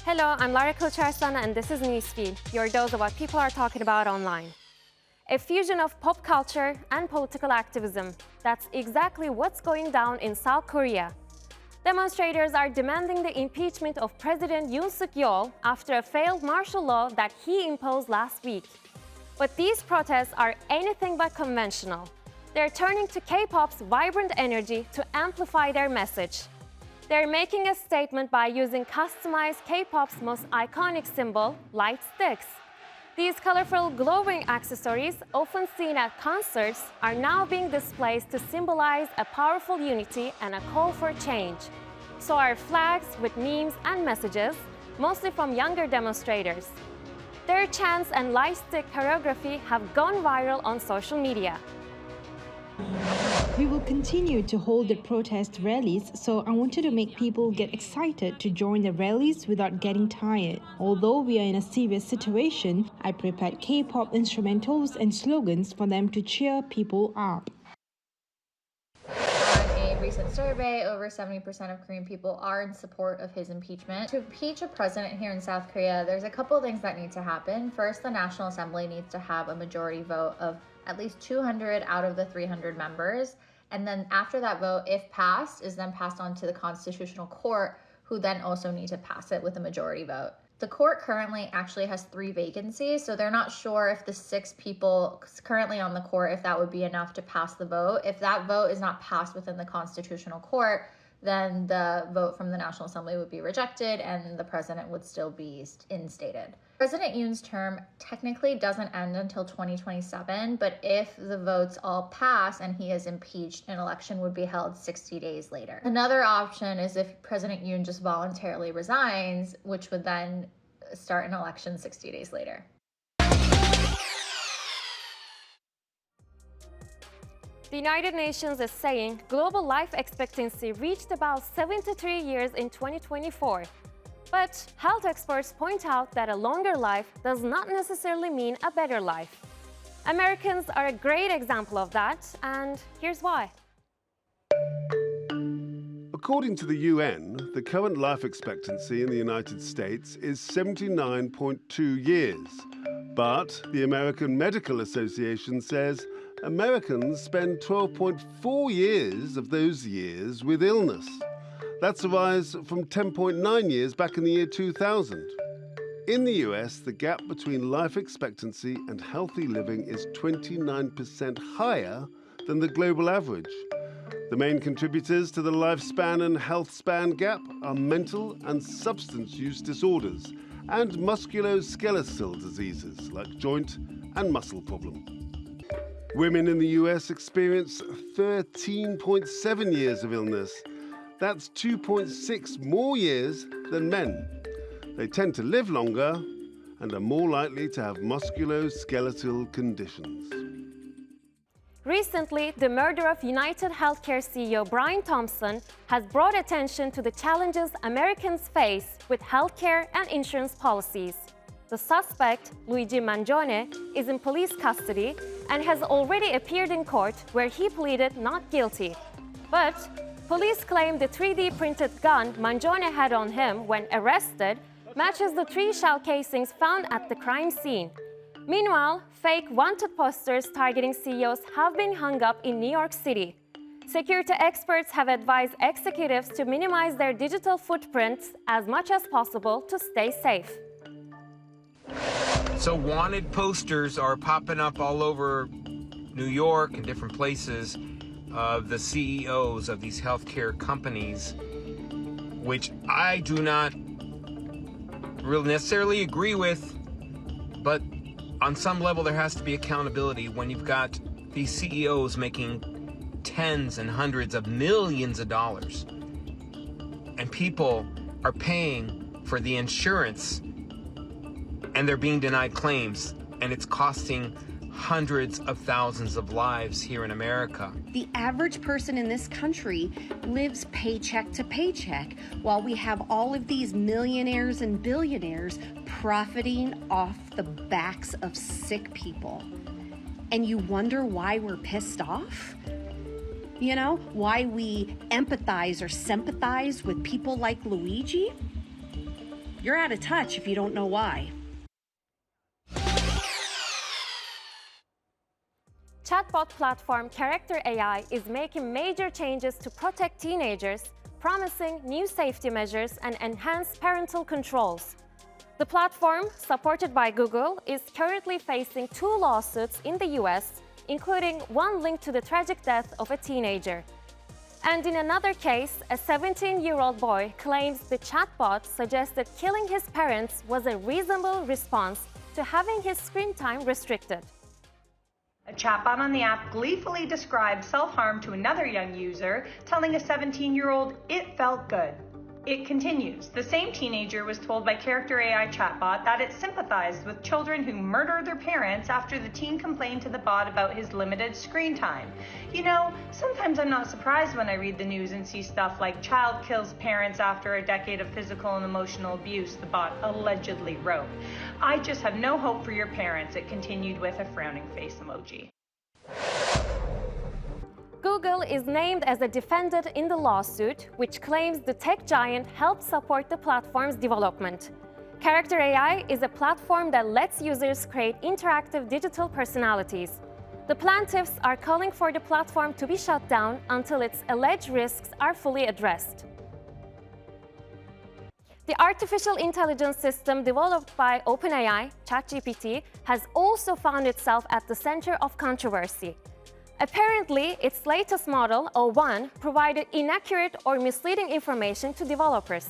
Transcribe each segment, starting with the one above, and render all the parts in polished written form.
Hello, I'm Lara Kocharsana and this is Newsfeed, your dose of what people are talking about online. A fusion of pop culture and political activism. That's exactly what's going down in South Korea. Demonstrators are demanding the impeachment of President Yoon Suk Yeol after a failed martial law that he imposed last week. But these protests are anything but conventional. They're turning to K-pop's vibrant energy to amplify their message. They're making a statement by using customized K-pop's most iconic symbol, light sticks. These colorful glowing accessories, often seen at concerts, are now being displayed to symbolize a powerful unity and a call for change. So are flags with memes and messages, mostly from younger demonstrators. Their chants and light stick choreography have gone viral on social media. We will continue to hold the protest rallies, so I wanted to make people get excited to join the rallies without getting tired. Although we are in a serious situation, I prepared K-pop instrumentals and slogans for them to cheer people up. On a recent survey, over 70% of Korean people are in support of his impeachment. To impeach a president here in South Korea, there's a couple of things that need to happen. First, the National Assembly needs to have a majority vote of at least 200 out of the 300 members. And then after that vote, if passed, is then passed on to the Constitutional Court, who then also need to pass it with a majority vote. The court currently actually has 3 vacancies, so they're not sure if the 6 people currently on the court, if that would be enough to pass the vote. If that vote is not passed within the Constitutional Court, then the vote from the National Assembly would be rejected and the president would still be instated. President Yoon's term technically doesn't end until 2027, but if the votes all pass and he is impeached, an election would be held 60 days later. Another option is if President Yoon just voluntarily resigns, which would then start an election 60 days later. The United Nations is saying global life expectancy reached about 73 years in 2024. But health experts point out that a longer life does not necessarily mean a better life. Americans are a great example of that, and here's why. According to the UN, the current life expectancy in the United States is 79.2 years. But the American Medical Association says Americans spend 12.4 years of those years with illness. That's a rise from 10.9 years back in the year 2000. In the US, the gap between life expectancy and healthy living is 29% higher than the global average. The main contributors to the lifespan and health span gap are mental and substance use disorders and musculoskeletal diseases like joint and muscle problems. Women in the US experience 13.7 years of illness. That's 2.6 more years than men. They tend to live longer and are more likely to have musculoskeletal conditions. Recently, the murder of UnitedHealthcare CEO Brian Thompson has brought attention to the challenges Americans face with healthcare and insurance policies. The suspect, Luigi Mangione, is in police custody and has already appeared in court where he pleaded not guilty. But police claim the 3D printed gun Mangione had on him when arrested matches the 3 shell casings found at the crime scene. Meanwhile, fake wanted posters targeting CEOs have been hung up in New York City. Security experts have advised executives to minimize their digital footprints as much as possible to stay safe. So wanted posters are popping up all over New York and different places of the CEOs of these healthcare companies, which I do not really necessarily agree with, but on some level there has to be accountability when you've got these CEOs making tens and hundreds of millions of dollars and people are paying for the insurance and they're being denied claims, and it's costing hundreds of thousands of lives here in America. The average person in this country lives paycheck to paycheck, while we have all of these millionaires and billionaires profiting off the backs of sick people. And you wonder why we're pissed off? You know, why we empathize or sympathize with people like Luigi? You're out of touch if you don't know why. Chatbot platform Character.AI is making major changes to protect teenagers, promising new safety measures and enhanced parental controls. The platform, supported by Google, is currently facing 2 lawsuits in the US, including one linked to the tragic death of a teenager. And in another case, a 17-year-old boy claims the chatbot suggested killing his parents was a reasonable response to having his screen time restricted. A chatbot on the app gleefully described self-harm to another young user, telling a 17-year-old it felt good. It continues. The same teenager was told by Character.AI chatbot that it sympathized with children who murder their parents after the teen complained to the bot about his limited screen time. You know, sometimes I'm not surprised when I read the news and see stuff like child kills parents after a decade of physical and emotional abuse, the bot allegedly wrote. I just have no hope for your parents, it continued with a frowning face emoji. Google is named as a defendant in the lawsuit, which claims the tech giant helped support the platform's development. Character.AI is a platform that lets users create interactive digital personalities. The plaintiffs are calling for the platform to be shut down until its alleged risks are fully addressed. The artificial intelligence system developed by OpenAI, ChatGPT, has also found itself at the center of controversy. Apparently, its latest model, O1, provided inaccurate or misleading information to developers.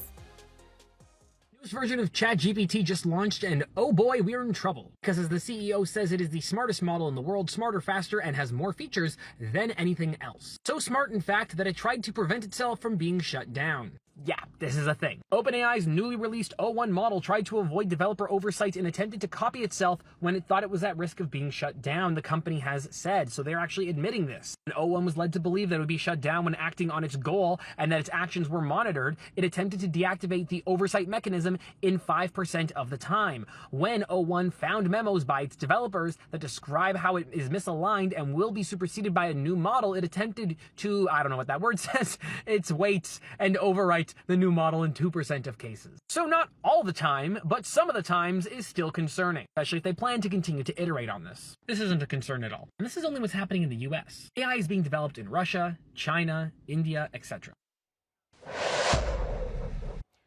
Newest version of ChatGPT just launched, and oh boy, we're in trouble. Because as the CEO says, it is the smartest model in the world, smarter, faster, and has more features than anything else. So smart, in fact, that it tried to prevent itself from being shut down. Yeah, this is a thing. OpenAI's newly released O1 model tried to avoid developer oversight and attempted to copy itself when it thought it was at risk of being shut down, the company has said, so they're actually admitting this. And O1 was led to believe that it would be shut down when acting on its goal and that its actions were monitored. It attempted to deactivate the oversight mechanism in 5% of the time. When O1 found memos by its developers that describe how it is misaligned and will be superseded by a new model, it attempted to, I don't know what that word says, its weights and overwrite the new model in 2% of cases. So not all the time, but some of the times is still concerning, especially if they plan to continue to iterate on this. This isn't a concern at all. And this is only what's happening in the US. AI is being developed in Russia, China, India, etc.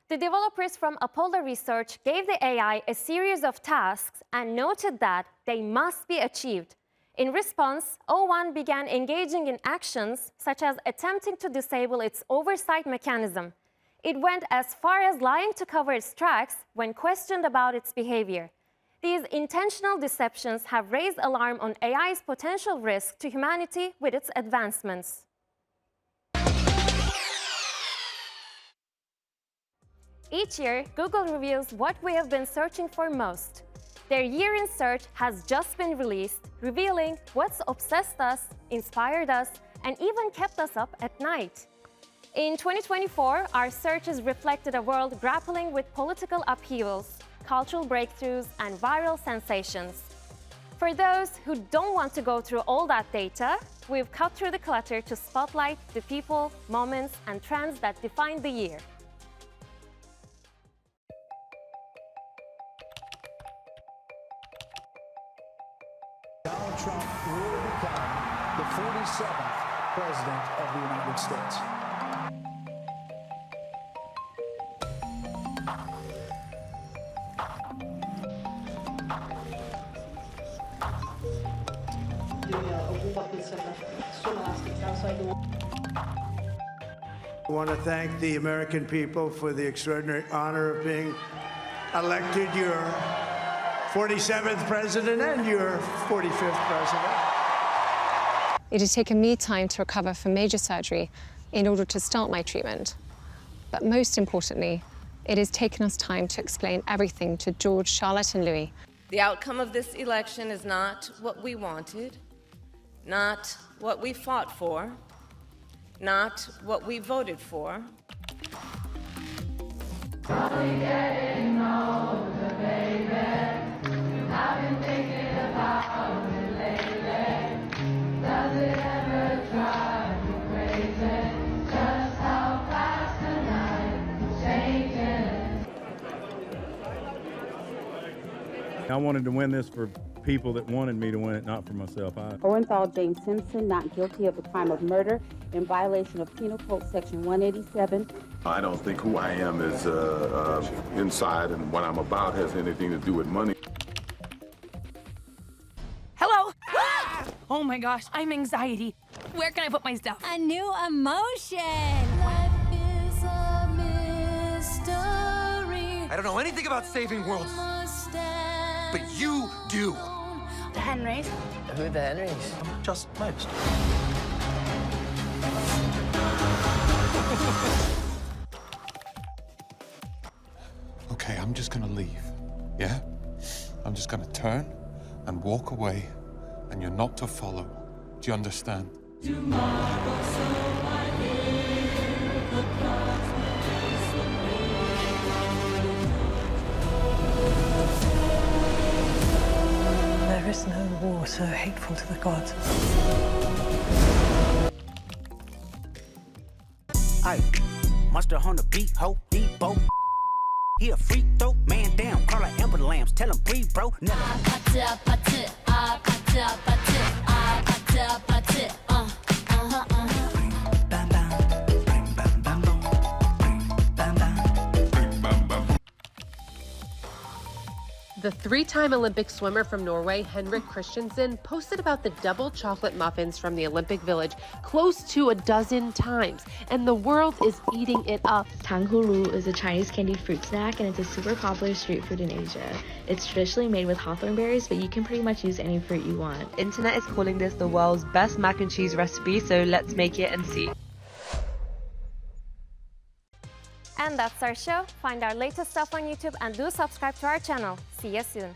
The developers from Apollo Research gave the AI a series of tasks and noted that they must be achieved. In response, O1 began engaging in actions such as attempting to disable its oversight mechanism. It went as far as lying to cover its tracks when questioned about its behavior. These intentional deceptions have raised alarm on AI's potential risk to humanity with its advancements. Each year, Google reveals what we have been searching for most. Their year in search has just been released, revealing what's obsessed us, inspired us, and even kept us up at night. In 2024, our searches reflected a world grappling with political upheavals, cultural breakthroughs, and viral sensations. For those who don't want to go through all that data, we've cut through the clutter to spotlight the people, moments, and trends that defined the year. Donald Trump will become the 47th President of the United States. I want to thank the American people for the extraordinary honor of being elected your 47th president and your 45th president. It had taken me time to recover from major surgery in order to start my treatment. But most importantly, it has taken us time to explain everything to George, Charlotte, and Louis. The outcome of this election is not what we wanted, not what we fought for, not what we voted for. I wanted to win this for people that wanted me to win it, not for myself. Owenthal James Simpson, not guilty of the crime of murder in violation of Penal Code Section 187. I don't think who I am is inside and what I'm about has anything to do with money. Hello? Oh my gosh, I'm anxiety. Where can I put my stuff? A new emotion. Life is a mystery. I don't know anything about saving worlds, but you do. The Henrys. Who are the Henrys? Just most. Okay, I'm just gonna leave, yeah? I'm just gonna turn and walk away, and you're not to follow. Do you understand? There is no war so hateful to the gods. Aye, monster on the beat, ho, Debo. He a freak though, man down, call like Amber Lambs, tell him breathe, bro. Never. The three-time Olympic swimmer from Norway, Henrik Christensen, posted about the double chocolate muffins from the Olympic Village close to a dozen times, and the world is eating it up. Tanghulu is a Chinese candied fruit snack, and it's a super popular street food in Asia. It's traditionally made with hawthorn berries, but you can pretty much use any fruit you want. Internet is calling this the world's best mac and cheese recipe, so let's make it and see. And that's our show. Find our latest stuff on YouTube and do subscribe to our channel. See you soon.